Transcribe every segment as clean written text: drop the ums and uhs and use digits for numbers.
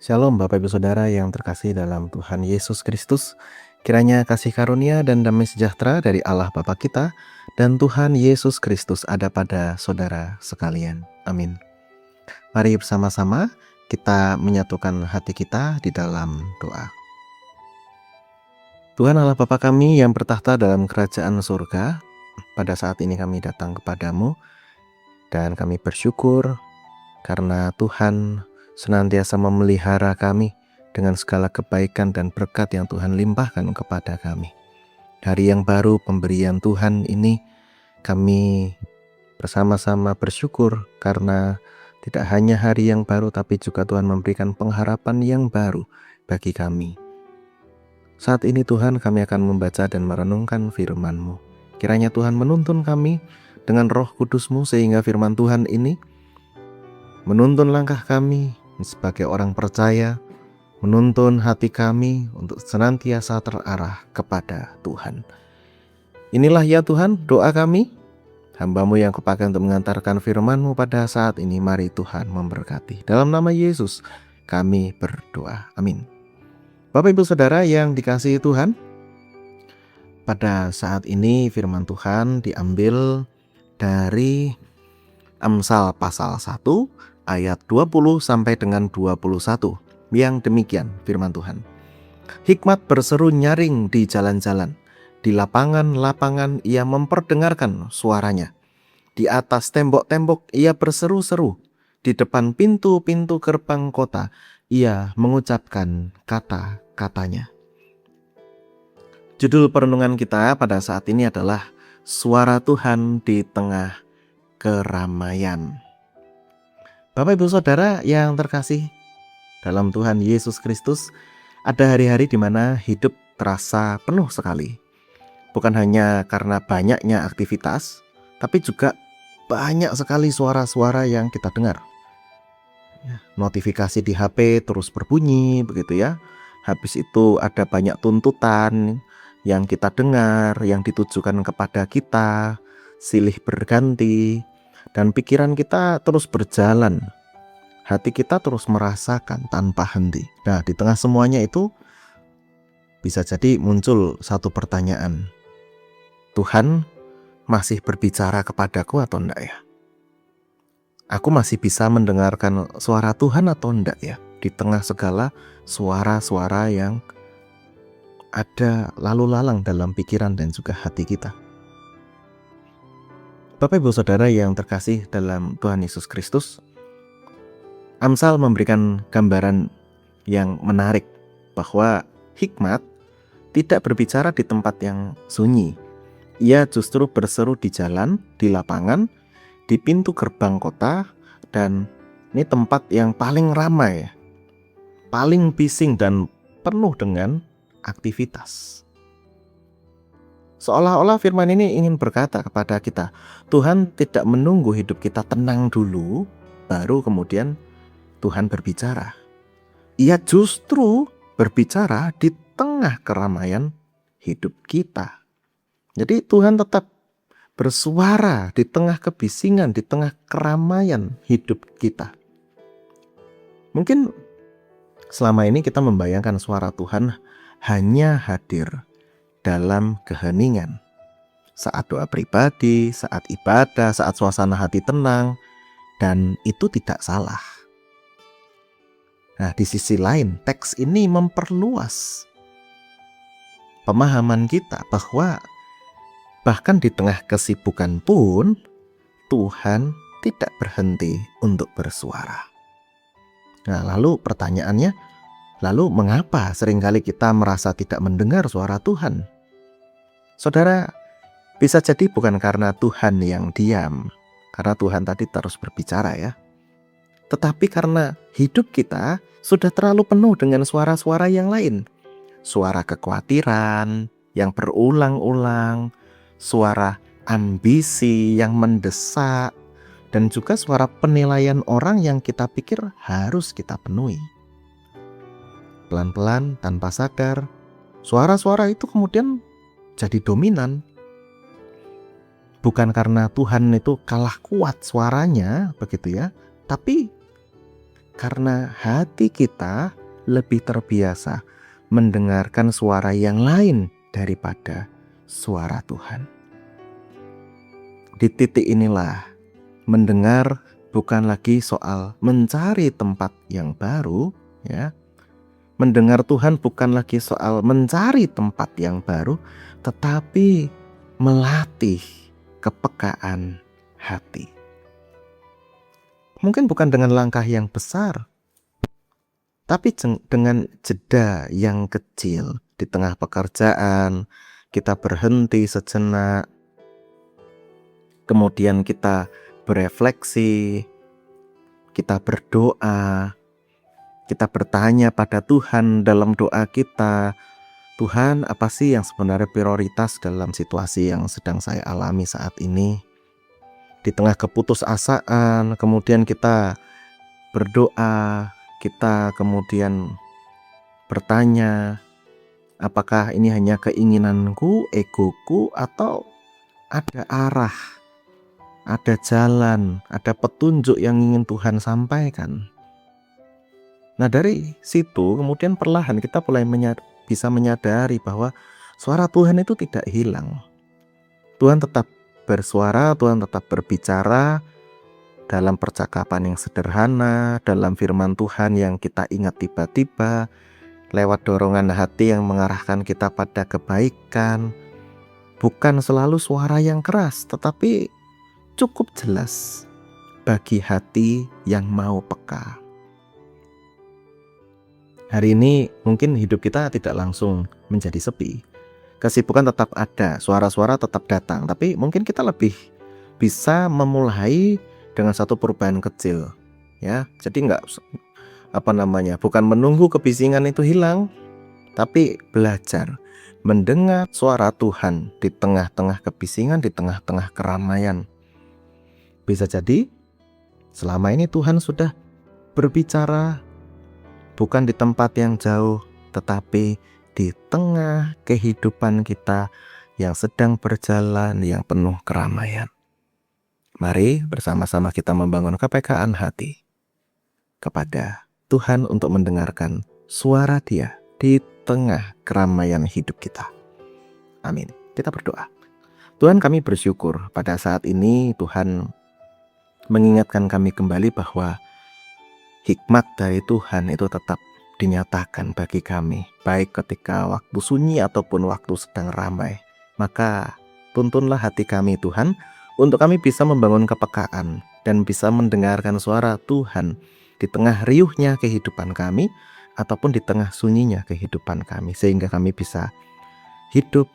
Shalom Bapak Ibu Saudara yang terkasih dalam Tuhan Yesus Kristus. Kiranya kasih karunia dan damai sejahtera dari Allah Bapa kita dan Tuhan Yesus Kristus ada pada saudara sekalian. Amin. Mari bersama-sama kita menyatukan hati kita di dalam doa. Tuhan Allah Bapa kami yang bertahta dalam kerajaan surga, pada saat ini kami datang kepadamu dan kami bersyukur karena Tuhan senantiasa memelihara kami dengan segala kebaikan dan berkat yang Tuhan limpahkan kepada kami. Hari yang baru pemberian Tuhan ini, kami bersama-sama bersyukur karena tidak hanya hari yang baru, tapi juga Tuhan memberikan pengharapan yang baru bagi kami. Saat ini Tuhan, kami akan membaca dan merenungkan firman-Mu. Kiranya Tuhan menuntun kami dengan Roh Kudus-Mu sehingga firman Tuhan ini menuntun langkah kami sebagai orang percaya, menuntun hati kami untuk senantiasa terarah kepada Tuhan. Inilah ya Tuhan doa kami, hamba-Mu yang Kupakai untuk mengantarkan firman-Mu pada saat ini. Mari Tuhan memberkati. Dalam nama Yesus kami berdoa. Amin. Bapak Ibu Saudara yang dikasihi Tuhan, pada saat ini firman Tuhan diambil dari Amsal pasal 1 ayat 20 sampai dengan 21. Yang demikian firman Tuhan. Hikmat berseru nyaring di jalan-jalan, di lapangan-lapangan ia memperdengarkan suaranya. Di atas tembok-tembok ia berseru-seru, di depan pintu-pintu gerbang kota ia mengucapkan kata-katanya. Judul perenungan kita pada saat ini adalah Suara Tuhan di Tengah Keramaian. Bapak Ibu Saudara yang terkasih dalam Tuhan Yesus Kristus, ada hari-hari di mana hidup terasa penuh sekali. Bukan hanya karena banyaknya aktivitas, tapi juga banyak sekali suara-suara yang kita dengar. Notifikasi di HP terus berbunyi, begitu ya. Habis itu ada banyak tuntutan yang kita dengar, yang ditujukan kepada kita, silih berganti, dan pikiran kita terus berjalan. Hati kita terus merasakan tanpa henti. Nah, di tengah semuanya itu bisa jadi muncul satu pertanyaan. Tuhan masih berbicara kepadaku atau enggak ya? Aku masih bisa mendengarkan suara Tuhan atau enggak ya? Di tengah segala suara-suara yang ada lalu lalang dalam pikiran dan juga hati kita. Bapak Ibu Saudara yang terkasih dalam Tuhan Yesus Kristus, Amsal memberikan gambaran yang menarik bahwa hikmat tidak berbicara di tempat yang sunyi. Ia justru berseru di jalan, di lapangan, di pintu gerbang kota, dan ini tempat yang paling ramai, paling bising dan penuh dengan aktivitas. Seolah-olah firman ini ingin berkata kepada kita, Tuhan tidak menunggu hidup kita tenang dulu, baru kemudian Tuhan berbicara. Ia justru berbicara di tengah keramaian hidup kita. Jadi Tuhan tetap bersuara di tengah kebisingan, di tengah keramaian hidup kita. Mungkin selama ini kita membayangkan suara Tuhan hanya hadir dalam keheningan. Saat doa pribadi, saat ibadah, saat suasana hati tenang, dan itu tidak salah. Nah, di sisi lain, teks ini memperluas pemahaman kita bahwa bahkan di tengah kesibukan pun, Tuhan tidak berhenti untuk bersuara. Nah, lalu pertanyaannya, lalu mengapa seringkali kita merasa tidak mendengar suara Tuhan? Saudara, bisa jadi bukan karena Tuhan yang diam, karena Tuhan tadi terus berbicara ya. Tetapi karena hidup kita sudah terlalu penuh dengan suara-suara yang lain. Suara kekhawatiran yang berulang-ulang, suara ambisi yang mendesak, dan juga suara penilaian orang yang kita pikir harus kita penuhi. Pelan-pelan, tanpa sadar, suara-suara itu kemudian jadi dominan. Bukan karena Tuhan itu kalah kuat suaranya, begitu ya, tapi karena hati kita lebih terbiasa mendengarkan suara yang lain daripada suara Tuhan. Di titik inilah mendengar bukan lagi soal mencari tempat yang baru, ya. Mendengar Tuhan bukan lagi soal mencari tempat yang baru, tetapi melatih kepekaan hati. Mungkin bukan dengan langkah yang besar, tapi dengan jeda yang kecil. Di tengah pekerjaan, kita berhenti sejenak, kemudian kita berefleksi, kita berdoa, kita bertanya pada Tuhan dalam doa kita, Tuhan, apa sih yang sebenarnya prioritas dalam situasi yang sedang saya alami saat ini? Di tengah keputusasaan, kemudian kita berdoa, kita kemudian bertanya, apakah ini hanya keinginanku, egoku, atau ada arah, ada jalan, ada petunjuk yang ingin Tuhan sampaikan? Nah, dari situ kemudian perlahan kita mulai bisa menyadari bahwa suara Tuhan itu tidak hilang. Tuhan tetap bersuara, Tuhan tetap berbicara dalam percakapan yang sederhana, dalam firman Tuhan yang kita ingat tiba-tiba, lewat dorongan hati yang mengarahkan kita pada kebaikan. Bukan selalu suara yang keras, tetapi cukup jelas bagi hati yang mau peka. Hari ini mungkin hidup kita tidak langsung menjadi sepi. Kesibukan tetap ada, suara-suara tetap datang, tapi mungkin kita lebih bisa memulai dengan satu perubahan kecil, ya. Jadi bukan menunggu kebisingan itu hilang, tapi belajar mendengar suara Tuhan di tengah-tengah kebisingan, di tengah-tengah keramaian. Bisa jadi selama ini Tuhan sudah berbicara bukan di tempat yang jauh, tetapi di tengah kehidupan kita yang sedang berjalan, yang penuh keramaian. Mari bersama-sama kita membangun kepekaan hati kepada Tuhan untuk mendengarkan suara Dia di tengah keramaian hidup kita. Amin. Kita berdoa. Tuhan, kami bersyukur pada saat ini Tuhan mengingatkan kami kembali bahwa hikmat dari Tuhan itu tetap dinyatakan bagi kami, baik ketika waktu sunyi ataupun waktu sedang ramai. Maka tuntunlah hati kami Tuhan, untuk kami bisa membangun kepekaan dan bisa mendengarkan suara Tuhan di tengah riuhnya kehidupan kami ataupun di tengah sunyinya kehidupan kami, sehingga kami bisa hidup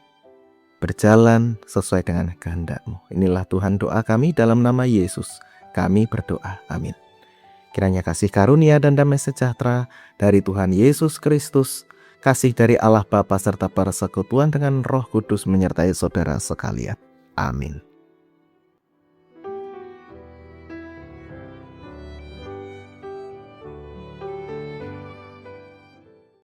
berjalan sesuai dengan kehendak-Mu. Inilah Tuhan doa kami, dalam nama Yesus kami berdoa. Amin. Kiranya kasih karunia dan damai sejahtera dari Tuhan Yesus Kristus, kasih dari Allah Bapa serta persekutuan dengan Roh Kudus menyertai saudara sekalian. Amin.